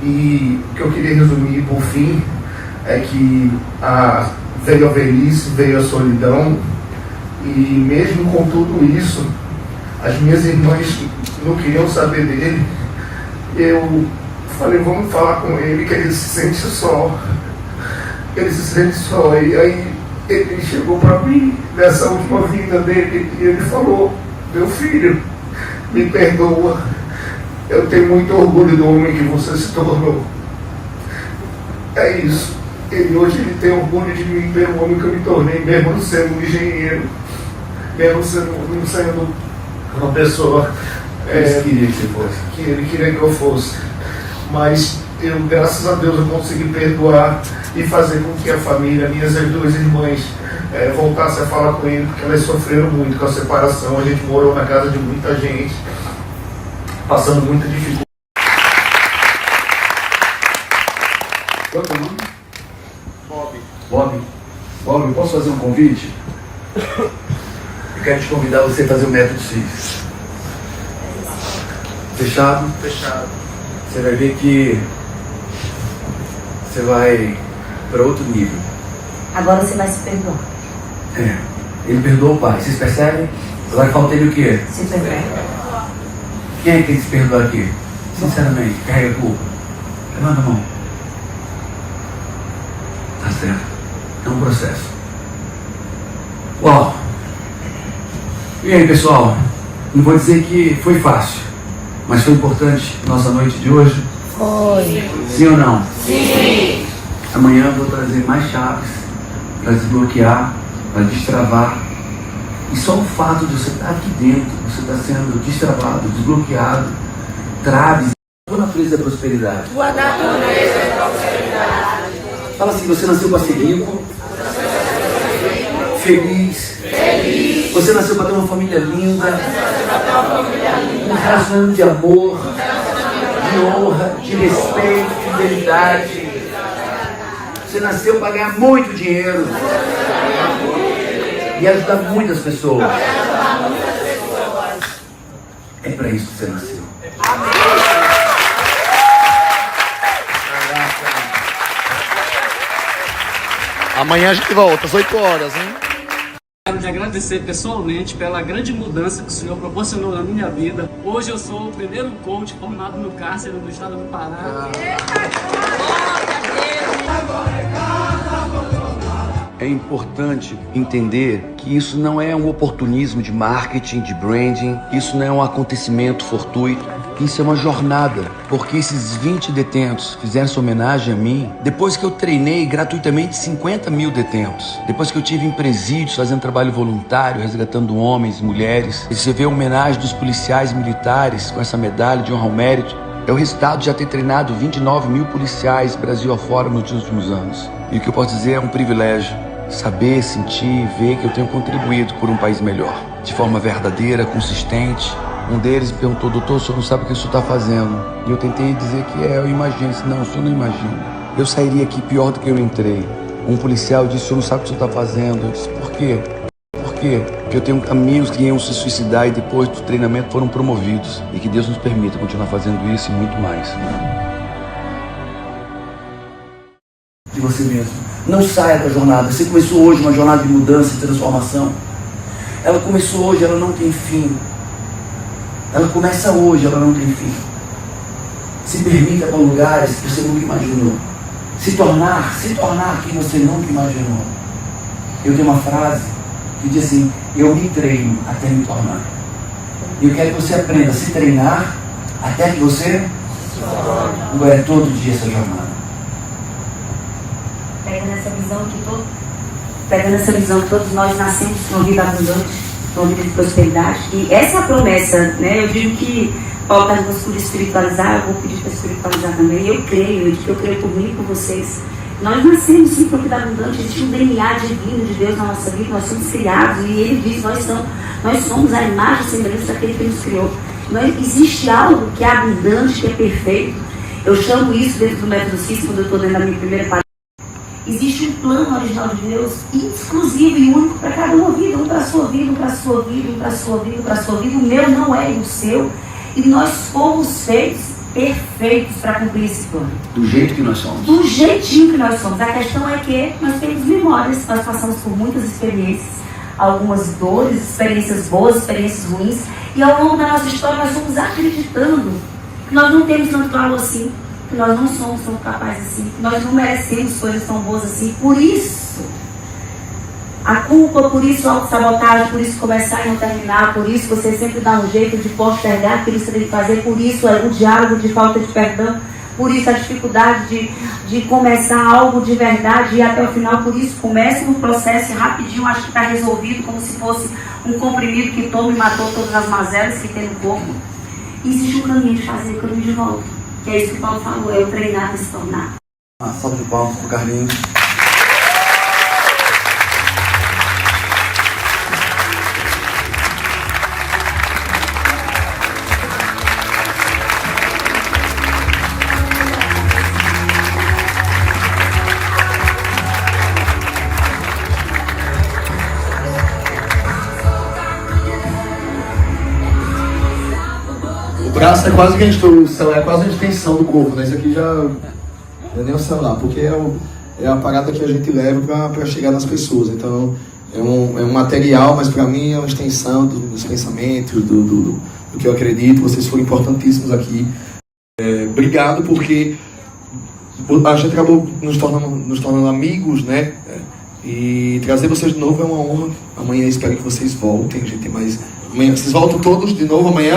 E o que eu queria resumir por fim é que veio a velhice, veio a solidão, e mesmo com tudo isso, as minhas irmãs não queriam saber dele. Eu falei, vamos falar com ele, que ele se sente só. Ele se sente só. E aí ele chegou para mim, nessa última vinda dele, e ele falou, meu filho, me perdoa. Eu tenho muito orgulho do homem que você se tornou. É isso. Hoje ele tem orgulho de mim, pelo homem que eu me tornei, mesmo não sendo um engenheiro, mesmo não sendo uma pessoa queria que você fosse. Que ele queria que eu fosse. Mas eu, graças a Deus, eu consegui perdoar e fazer com que a família, minhas duas irmãs, voltassem a falar com ele, porque elas sofreram muito com a separação. A gente morou na casa de muita gente, passando muita dificuldade. Qual é o nome? Bob, eu posso fazer um convite? Eu quero te convidar a você fazer o método CIS. Fechado? Fechado. Você vai ver que você vai para outro nível. Agora você vai se perdoar. Ele perdoou o pai, vocês percebem? Agora falta ele o quê? Se perdoar. Quem é que tem que se perdoar aqui? Sinceramente, carrega a culpa. Levanta a mão. Tá certo. É um processo. Uau! E aí, pessoal? Não vou dizer que foi fácil, mas foi importante nossa noite de hoje? Foi. Sim ou não? Sim. Amanhã eu vou trazer mais chaves para desbloquear, para destravar. E só o fato de você estar aqui dentro, você está sendo destravado, desbloqueado, traves. Boa natureza da prosperidade. Boa natureza da prosperidade. Fala assim, você nasceu para ser rico, feliz. Você nasceu para ter uma família linda, um relacionamento de amor, de honra, de respeito, de fidelidade. Você nasceu para ganhar muito dinheiro e ajudar muitas pessoas. É para isso que você nasceu. Amanhã a gente volta, às 8 horas, hein? Quero te agradecer pessoalmente pela grande mudança que o Senhor proporcionou na minha vida. Hoje eu sou o primeiro coach formado no cárcere do estado do Pará. É importante entender que isso não é um oportunismo de marketing, de branding, isso não é um acontecimento fortuito, isso é uma jornada, porque esses 20 detentos fizeram essa homenagem a mim depois que eu treinei gratuitamente 50 mil detentos, depois que eu tive em presídios fazendo trabalho voluntário, resgatando homens, mulheres. E você vê a homenagem dos policiais militares com essa medalha de honra ao mérito, é o resultado de já ter treinado 29 mil policiais Brasil afora nos últimos anos. E o que eu posso dizer é um privilégio saber, sentir, ver que eu tenho contribuído por um país melhor, de forma verdadeira, consistente. Um deles me perguntou, doutor, o senhor não sabe o que o senhor está fazendo? E eu tentei dizer que eu imagino. Disse, não, o senhor não imagina. Eu sairia aqui pior do que eu entrei. Um policial disse, o senhor não sabe o que o senhor está fazendo. Eu disse, por quê? Por quê? Porque eu tenho amigos que iam se suicidar e depois do treinamento foram promovidos. E que Deus nos permita continuar fazendo isso e muito mais. De você mesmo. Não saia da jornada. Você começou hoje uma jornada de mudança e transformação. Ela começou hoje, ela não tem fim. Ela começa hoje, ela não tem fim. Se permita para lugares que você nunca imaginou. Se tornar quem você nunca imaginou. Eu tenho uma frase que diz assim, eu me treino até me tornar. E eu quero que você aprenda a se treinar até que você agora é todo dia essa jornada. Pegando essa visão que todos nós nascemos com uma vida abundante, com uma vida de prosperidade. E essa é a promessa, né? Eu digo que Paulo perguntou se podia espiritualizar, eu vou pedir para espiritualizar também. Eu creio por mim e por vocês. Nós nascemos sim com a vida abundante, existe um DNA divino de Deus na nossa vida, nós somos criados, e Ele diz, nós somos a imagem e semelhança daquele que nos criou. Não existe algo que é abundante, que é perfeito. Eu chamo isso dentro do método CIS, quando eu estou dentro da minha primeira palestra. Existe um plano original de Deus, exclusivo e único para cada uma vida, um para a sua vida, um para a sua vida, um para a sua vida, um para a sua vida. O meu não é o seu. E nós fomos feitos perfeitos para cumprir esse plano. Do jeito que nós somos. Do jeitinho que nós somos. A questão é que nós temos memórias, nós passamos por muitas experiências, algumas dores, experiências boas, experiências ruins, e ao longo da nossa história nós fomos acreditando que nós não temos tanto valor assim, que nós não somos tão capazes assim, que nós não merecemos coisas tão boas assim. Por isso, a culpa, por isso a autossabotagem, por isso começar e não terminar, por isso você sempre dá um jeito de postergar aquilo que você tem que fazer, por isso o diálogo de falta de perdão, por isso a dificuldade de começar algo de verdade e ir até o final. Por isso começa um processo e rapidinho acho que está resolvido, como se fosse um comprimido que toma e matou todas as mazelas que tem no corpo. E existe um caminho de fazer o caminho de volta, que é isso que o Paulo falou, é o treinar para se tornar. Uma salva de palmas pro Carlinhos. O braço é quase que o celular é quase uma extensão do corpo, né? Isso aqui já não é nem o celular, porque é a parada que a gente leva para chegar nas pessoas. Então é um material, mas para mim é uma extensão dos meus pensamentos, do que eu acredito. Vocês foram importantíssimos aqui. Obrigado, porque a gente acabou nos tornando amigos, né? E trazer vocês de novo é uma honra. Amanhã espero que vocês voltem. A gente tem mais. Amanhã vocês voltam todos de novo amanhã?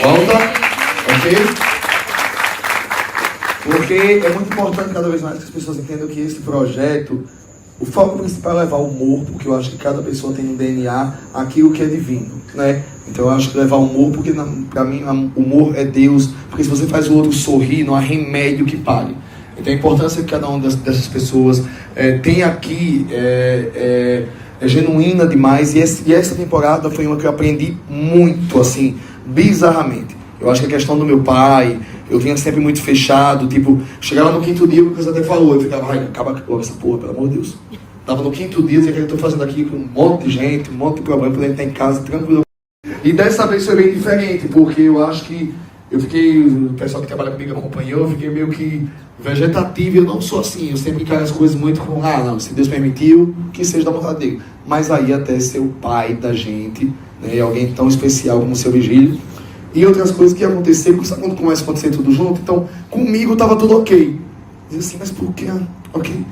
Volta, ok? Porque é muito importante cada vez mais que as pessoas entendam que esse projeto, o foco principal é levar o humor, porque eu acho que cada pessoa tem no DNA aquilo que é divino, né? Então eu acho que levar o humor, porque pra mim o humor é Deus, porque se você faz o outro sorrir, não há remédio que pare. Então a importância que cada uma dessas pessoas tem aqui é genuína demais, e essa temporada foi uma que eu aprendi muito, assim, bizarramente. Eu acho que a questão do meu pai, eu vinha sempre muito fechado, tipo, chegava no quinto dia, o que você até falou, eu ficava, ai, acaba com essa porra, pelo amor de Deus. Tava no quinto dia, dizia que eu tô fazendo aqui com um monte de gente, um monte de problema, podendo estar em casa, tranquilo. E dessa vez foi bem diferente, porque eu acho que eu fiquei, o pessoal que trabalha comigo acompanhou, eu fiquei meio que vegetativo. Eu não sou assim, eu sempre encaro as coisas muito com, não, se Deus permitiu, que seja da vontade dele. Mas aí até ser o pai da gente, né, alguém tão especial como o seu Vigílio, e outras coisas que aconteceram, porque sabe quando começa a acontecer tudo junto? Então, comigo estava tudo ok. Dizia assim, mas por que? Ok.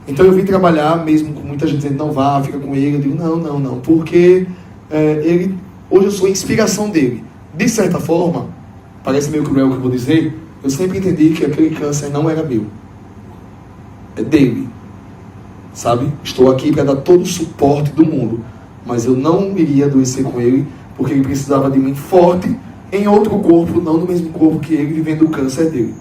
Então eu vim trabalhar, mesmo com muita gente dizendo, não vá, fica com ele. Eu digo, não, porque ele, hoje eu sou a inspiração dele. De certa forma, parece meio cruel o que eu vou dizer, eu sempre entendi que aquele câncer não era meu. É dele. Sabe? Estou aqui para dar todo o suporte do mundo, mas eu não iria adoecer com ele, porque ele precisava de mim forte, em outro corpo, não no mesmo corpo que ele, vivendo o câncer dele.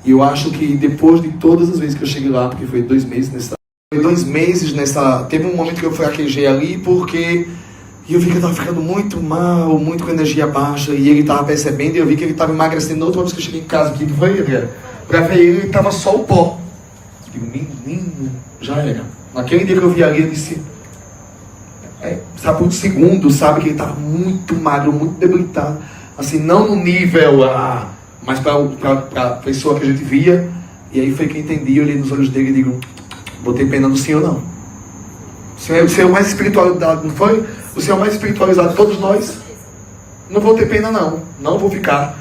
E eu acho que depois de todas as vezes que eu cheguei lá, porque foi 2 meses nessa... Teve um momento que eu fraquejei ali, porque eu vi que eu estava ficando muito mal, muito com energia baixa, e ele estava percebendo, e eu vi que ele estava emagrecendo. Outra vez que eu cheguei em casa aqui, que foi, pra ver ele estava só o pó. Eu digo, menino, já era. Naquele dia que eu vi ali, eu disse... sabe, por um segundo, sabe, que ele estava muito magro, muito debilitado. Assim, não no nível, mas para a pessoa que a gente via. E aí foi que eu entendi, eu olhei nos olhos dele e digo, vou ter pena do senhor não. O senhor é o mais espiritualizado, não foi? O senhor é o mais espiritualizado de todos nós. Não vou ter pena não vou ficar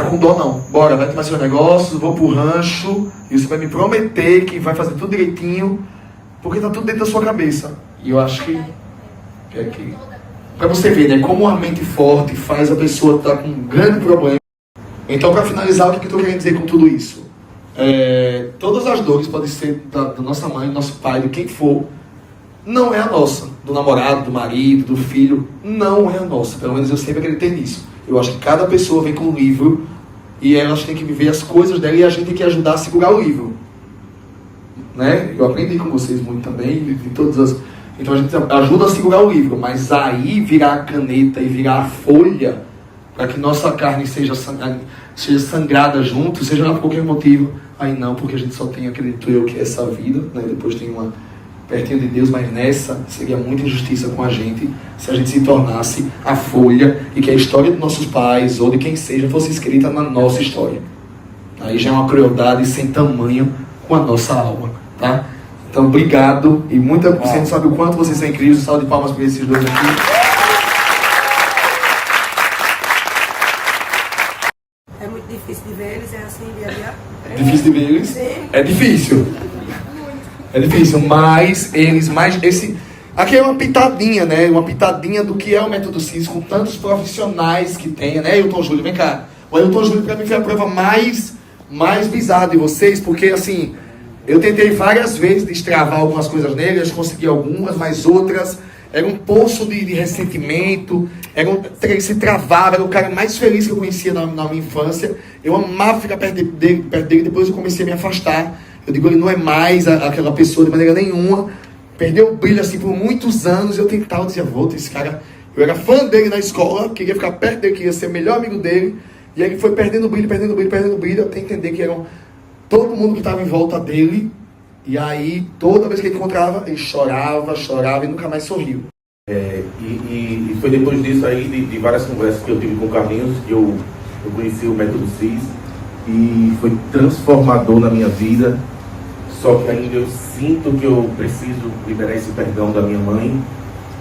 com dó não. Bora, vai tomar seu negócio, vou pro rancho, e você vai me prometer que vai fazer tudo direitinho, porque tá tudo dentro da sua cabeça. E eu acho que para você ver, né, como a mente forte faz a pessoa estar com um grande problema. Então, para finalizar, o que eu estou querendo dizer com tudo isso? Todas as dores podem ser da nossa mãe, do nosso pai, de quem for. Não é a nossa, do namorado, do marido, do filho. Não é a nossa, pelo menos eu sempre acreditei nisso. Eu acho que cada pessoa vem com um livro e elas têm que viver as coisas dela, e a gente tem que ajudar a segurar o livro, né? Eu aprendi com vocês muito também, de todas as... Então a gente ajuda a segurar o livro, mas aí virar a caneta e virar a folha, para que nossa carne seja sangrada junto, seja lá por qualquer motivo, aí não, porque a gente só tem, acredito eu, que essa vida, né? Depois tem pertinho de Deus, mas nessa seria muita injustiça com a gente se a gente se tornasse a folha e que a história dos nossos pais ou de quem seja fosse escrita na nossa história. Aí já é uma crueldade sem tamanho com a nossa alma, tá? Então, obrigado e muita você não sabe o quanto vocês são incríveis. Salve de palmas para esses dois aqui. É muito difícil de ver eles, é assim, dia a dia? É difícil de ver eles? Sim. É difícil. É difícil, mas esse... Aqui é uma pitadinha, né? Uma pitadinha do que é o Método CIS, com tantos profissionais que tem, né? Ailton Júlio, vem cá. O Ailton Júlio, pra mim, foi a prova mais bizarra de vocês, porque, assim, eu tentei várias vezes destravar algumas coisas nele, eu consegui algumas, mas outras... Era um poço de ressentimento, ele se travava, era o cara mais feliz que eu conhecia na minha infância. Eu amava ficar perto dele, depois eu comecei a me afastar. Eu digo, ele não é mais aquela pessoa de maneira nenhuma. Perdeu o brilho assim por muitos anos. Eu tentava, dizia, volta esse cara. Eu era fã dele na escola, queria ficar perto dele, queria ser o melhor amigo dele. E aí ele foi perdendo o brilho, até entender que eram todo mundo que estava em volta dele. E aí, toda vez que ele encontrava, ele chorava e nunca mais sorriu. E foi depois disso aí, de várias conversas que eu tive com o Carlinhos, que eu conheci o Método CIS. E foi transformador na minha vida. Só que ainda eu sinto que eu preciso liberar esse perdão da minha mãe,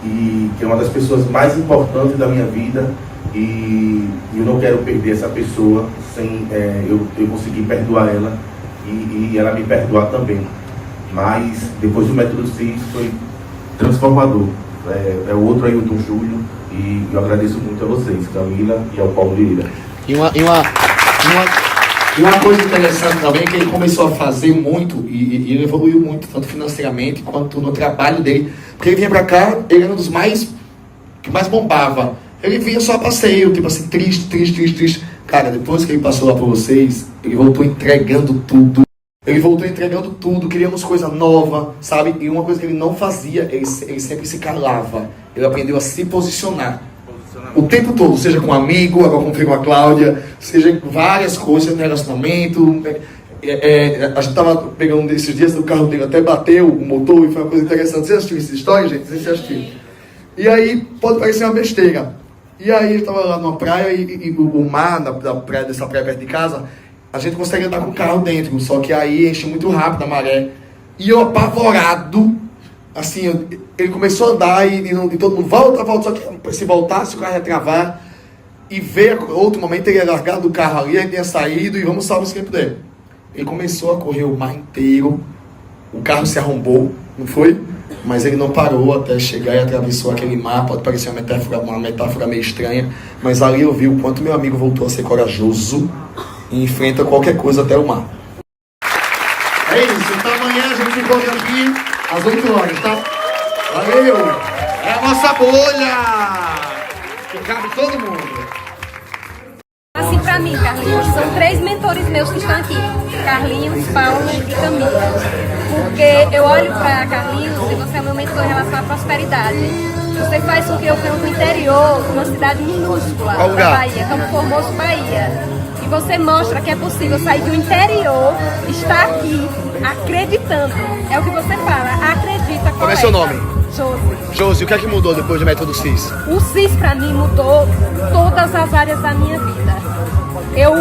e que é uma das pessoas mais importantes da minha vida. E eu não quero perder essa pessoa sem eu conseguir perdoar ela e ela me perdoar também. Mas depois do Método CIS foi transformador. É o outro Ailton Júlio, e eu agradeço muito a vocês, Camila e ao Paulo Lira. E uma coisa interessante também é que ele começou a fazer muito e ele evoluiu muito, tanto financeiramente quanto no trabalho dele. Porque ele vinha pra cá, ele era um dos que mais bombava. Ele vinha só a passeio, tipo assim, triste. Cara, depois que ele passou lá pra vocês, ele voltou entregando tudo. Queríamos coisa nova, sabe? E uma coisa que ele não fazia, ele sempre se calava. Ele aprendeu a se posicionar. O tempo todo, seja com um amigo, agora com a Cláudia, seja em várias coisas, no relacionamento. A gente tava pegando um desses dias, o carro dele até bateu o motor e foi uma coisa interessante. Você assistiu essa história, gente? Você assistiu? E aí, pode parecer uma besteira. E aí, ele tava lá numa praia e o mar, dessa praia perto de casa, a gente consegue andar com o carro dentro, só que aí enche muito rápido a maré. E eu apavorado, assim, ele começou a andar e todo mundo volta, só que se voltasse o carro ia travar. E veio outro momento, ele ia largar do carro ali, ele tinha saído e vamos salvar esse tempo dele. Ele começou a correr o mar inteiro, o carro se arrombou, não foi? Mas ele não parou até chegar e atravessou aquele mar. Pode parecer uma metáfora meio estranha, mas ali eu vi o quanto meu amigo voltou a ser corajoso e enfrenta qualquer coisa até o mar. É isso, então amanhã a gente se encontra aqui às 8 horas, tá? Valeu! É a nossa bolha! Que cabe todo mundo. Assim, pra mim, Carlinhos, são 3 mentores meus que estão aqui. Carlinhos, Paulo e Camila. Porque eu olho pra Carlinhos e você é meu mentor em relação à prosperidade. Você faz com que eu venha do interior, uma cidade minúscula, da Bahia, Campo Formoso, Bahia. E você mostra que é possível sair do interior, estar aqui, acreditando. É o que você fala, acredita. Como é seu nome? Josi, o que é que mudou depois do Método CIS? O CIS pra mim mudou todas as áreas da minha vida. Eu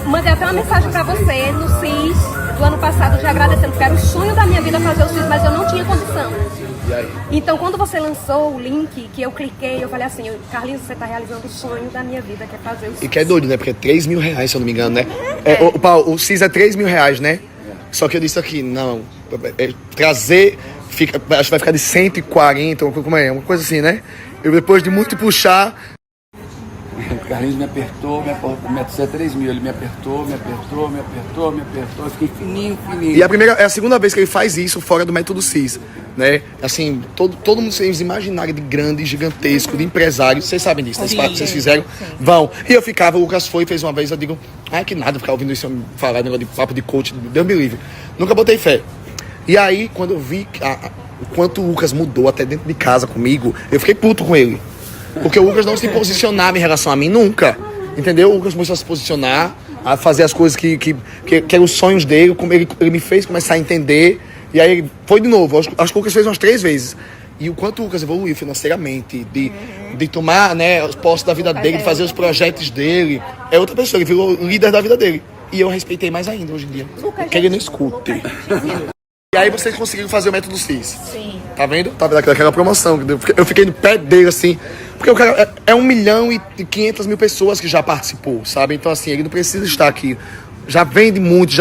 mandei até uma mensagem pra você no CIS do ano passado, já agradecendo, porque era o sonho da minha vida fazer o CIS, mas eu não tinha condição. E aí? Então, quando você lançou o link, que eu cliquei, eu falei assim, Carlinhos, você tá realizando o sonho da minha vida, que é fazer o CIS. E que é doido, né? Porque é 3 mil reais, se eu não me engano, né? O CIS é 3 mil reais, né? Só que eu disse aqui, não, trazer, acho que vai ficar de 140, como é? Uma coisa assim, né? Eu depois de muito puxar... O Carlinhos me apertou, isso é 3 mil, ele me apertou, eu fiquei fininho. E é a segunda vez que ele faz isso fora do Método CIS, né? Assim, todo mundo vocês imaginarem de grande, gigantesco, de empresário, vocês sabem disso, vocês fizeram, vão. E eu ficava, o Lucas fez uma vez, eu digo, que nada, ficar ouvindo isso, falar negócio de papo de coach, Deus me livre. Nunca botei fé. E aí, quando eu vi o quanto o Lucas mudou até dentro de casa comigo, eu fiquei puto com ele. Porque o Lucas não se posicionava em relação a mim, nunca. Entendeu? O Lucas começou a se posicionar, a fazer as coisas que eram os sonhos dele, como ele me fez começar a entender. E aí foi de novo, acho que o Lucas fez umas 3 vezes. E o quanto o Lucas evoluiu financeiramente, de tomar, né, os postos da vida dele, de fazer os projetos dele. É outra pessoa, ele virou líder da vida dele. E eu respeitei mais ainda hoje em dia. Porque ele não escute. E aí vocês conseguiram fazer o método CIS. Sim. Tá vendo? Tá vendo aquela promoção. Eu fiquei no pé dele, assim. Porque o cara é 1.500.000 pessoas que já participou, sabe? Então, assim, ele não precisa estar aqui. Já vende muito,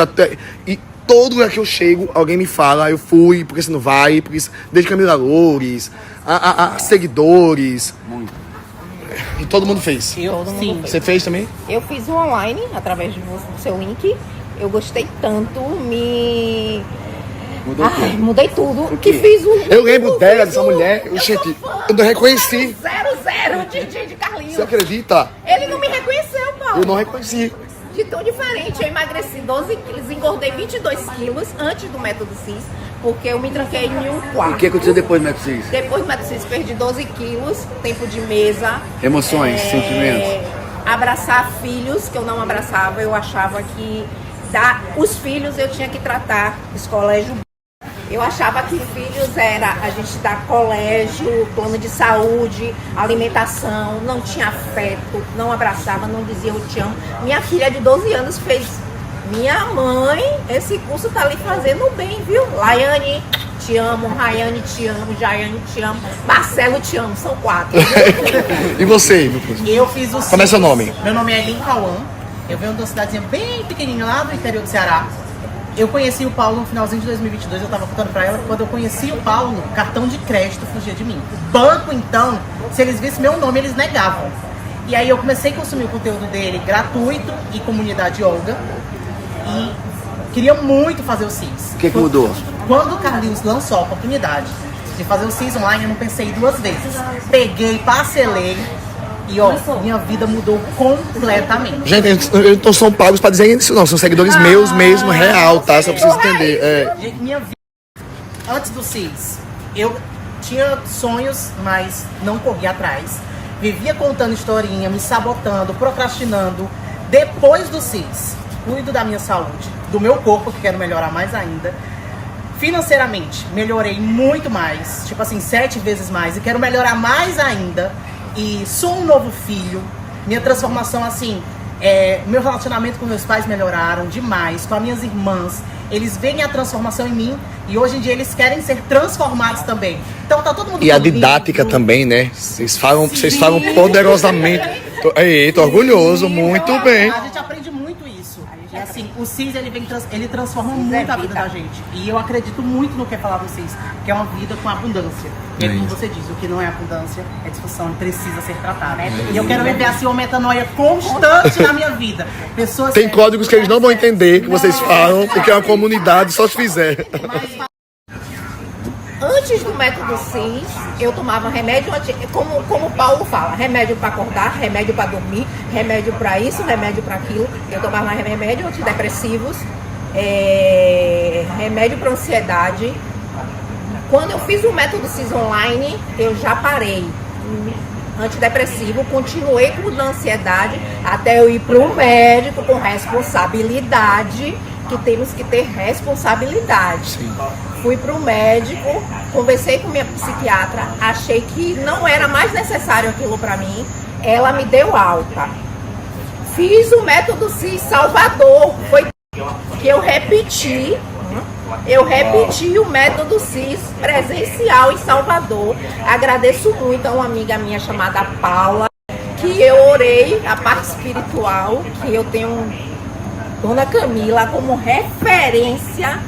e todo lugar que eu chego, alguém me fala, eu fui, porque você não vai, porque desde Camila Loures, a seguidores. Muito. E todo mundo fez. Sim. Você fez também? Eu fiz o online, através do seu link. Eu gostei tanto, mudei tudo. Que fiz um. Eu lembro dela, dessa mulher. Gente, eu não reconheci. 00 de Carlinhos. Você acredita? Ele não me reconheceu, Paulo. Eu não reconheci. De tão diferente. Eu emagreci 12 quilos, engordei 22 quilos antes do método CIS, porque eu me tranquei em um quarto. O que aconteceu depois do método CIS? Depois do método CIS, perdi 12 quilos, tempo de mesa. Emoções, sentimentos. Abraçar filhos que eu não abraçava. Eu achava que os filhos eu tinha que tratar os colégios. Eu achava que filhos era a gente dar colégio, plano de saúde, alimentação, não tinha afeto, não abraçava, não dizia eu te amo. Minha filha de 12 anos fez, minha mãe, esse curso tá ali fazendo bem, viu? Laiane, te amo, Rayane, te amo, Jaiane, te amo, Marcelo, te amo, são 4. E você? Eu fiz o CIS. Como é seu nome? Meu nome é Elin Cauã, eu venho de uma cidadezinha bem pequenininha lá do interior do Ceará. Eu conheci o Paulo no finalzinho de 2022, eu estava contando para ela, quando eu conheci o Paulo, o cartão de crédito fugia de mim. O banco, então, se eles vissem meu nome, eles negavam. E aí eu comecei a consumir o conteúdo dele gratuito e comunidade Olga. E queria muito fazer o CIS. O que mudou? Quando o Carlinhos lançou a oportunidade de fazer o CIS online, eu não pensei 2 vezes. Peguei, parcelei. E ó, minha vida mudou completamente. Gente, eles não são pagos pra dizer isso não, são seguidores meus mesmo, real, tá? Só preciso entender. Gente, minha vida, antes do CIS, eu tinha sonhos, mas não corria atrás. Vivia contando historinha, me sabotando, procrastinando. Depois do CIS, cuido da minha saúde, do meu corpo, que quero melhorar mais ainda. Financeiramente, melhorei muito mais, tipo assim, 7 vezes mais, e quero melhorar mais ainda. E sou um novo filho. Minha transformação, assim, meu relacionamento com meus pais melhoraram demais, com as minhas irmãs. Eles veem a transformação em mim e hoje em dia eles querem ser transformados também. Então tá todo mundo. E a didática também, né? Vocês falam poderosamente. Tô orgulhoso, muito bem. A gente aprende muito isso. E assim, o CIS ele transforma muito a vida da gente. E eu acredito muito no que é falar do CIS, que é uma vida com abundância. E como você diz, o que não é abundância é disfunção e precisa ser tratado. E eu quero viver assim uma metanoia constante na minha vida. Pessoas tem códigos que eles não vão entender, que vocês falam, porque é uma comunidade, só se fizer. Antes do método CIS, eu tomava remédio, como o Paulo fala, remédio para acordar, remédio para dormir, remédio para isso, remédio para aquilo. Eu tomava remédio antidepressivos, remédio para ansiedade. Quando eu fiz o método CIS online, eu já parei. Antidepressivo, continuei com da ansiedade, até eu ir para o médico com responsabilidade, que temos que ter responsabilidade. Sim. Fui para o médico, conversei com minha psiquiatra, achei que não era mais necessário aquilo para mim, ela me deu alta. Fiz o método CIS Salvador, foi que eu repeti o método CIS presencial em Salvador. Agradeço muito a uma amiga minha chamada Paula, que eu orei a parte espiritual, que eu tenho Dona Camila como referência